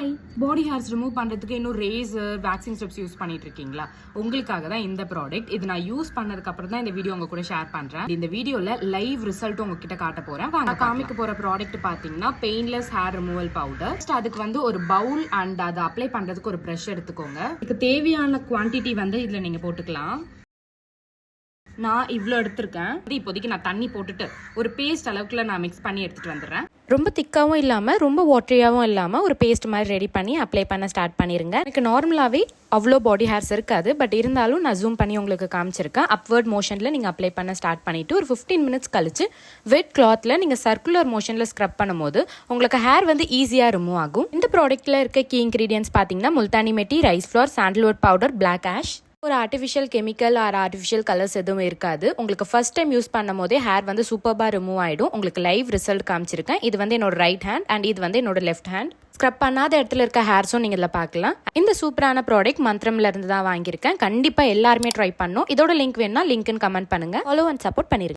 Hi, பாடி hairs remove பண்ணுறதுக்கு இன்னும் racer waxing steps use பண்ணிட்டு இருக்கீங்களா? உங்களுக்காக தான் இந்த ப்ராடக்ட். இது நான் யூஸ் பண்ணதுக்கு அப்புறம் தான் இந்த வீடியோ உங்க கூட ஷேர் பண்றேன். இந்த வீடியோல லைவ் ரிசல்ட் உங்ககிட்ட காட்ட போறேன். வாங்க காமிக்க போற ப்ராடக்ட் பாத்தீங்கன்னா பெயின்லெஸ் ஹேர் ரிமூவல் பவுடர். அதுக்கு வந்து ஒரு பவுல் அண்ட் அதை அப்ளை பண்றதுக்கு ஒரு ப்ரஷ் எடுத்துக்கோங்க. இதுக்கு தேவையான குவான்டிட்டி வந்து இதுல நீங்க போட்டுக்கலாம். நான் இவ்வளோ எடுத்திருக்கேன். இப்போதைக்கு நான் தண்ணி போட்டுட்டு ஒரு பேஸ்ட் அளவுக்குள்ள நான் மிக்ஸ் பண்ணி எடுத்துட்டு வந்துடுறேன். ரொம்ப திக்காகவும் இல்லாமல் ரொம்ப வாட்டரியாகவும் இல்லாமல் ஒரு பேஸ்ட் மாதிரி ரெடி பண்ணி அப்ளை பண்ண ஸ்டார்ட் பண்ணிடுங்க. எனக்கு நார்மலாகவே அவ்வளோ பாடி ஹேர்ஸ் இருக்காது, பட் இருந்தாலும் நான் ஜூம் பண்ணி உங்களுக்கு காமிச்சிருக்கேன். அப்வர்ட் மோஷனில் நீங்கள் அப்ளை பண்ண ஸ்டார்ட் பண்ணிவிட்டு ஒரு 15 மினிட்ஸ் கழிச்சு வெட் கிளாத்தில் நீங்கள் சர்க்குலர் மோஷனில் ஸ்க்ரப் பண்ணும்போது உங்களுக்கு ஹேர் வந்து ஈஸியாக ரிமூவ் ஆகும். இந்த ப்ராடக்ட்டில் இருக்க கீ இன்க்ரீடியன்ஸ் பார்த்தீங்கன்னா Multani mitti, rice flour, sandalwood powder, black ash. ஒரு artificial chemical or artificial colours எதுவும் இருக்காது. உங்களுக்கு ஃபர்ஸ்ட் டைம் யூஸ் பண்ணும் போதே ஹேர் வந்து சூப்பராக ரிமூவ் ஆகிடும். உங்களுக்கு லைவ் ரிசல்ட் காமிச்சிருக்கேன். இது வந்து என்னோட ரைட் ஹேண்ட் அண்ட் இது வந்து என்னோட லெஃப்ட் ஹேண்ட். ஸ்க்ரப் பண்ணாத இடத்துல இருக்க ஹேர்ஸும் நீங்கள் இதில் பார்க்கலாம். இந்த சூப்பரான ப்ராடக்ட் மந்த்ரம்ல இருந்து தான் வாங்கியிருக்கேன். கண்டிப்பாக எல்லாருமே ட்ரை பண்ணணும். இதோட லிங்க் வேணும்னா லிங்க்னு கமெண்ட் பண்ணுங்க. ஃபாலோ அண்ட் சப்போர்ட் பண்ணிருங்க.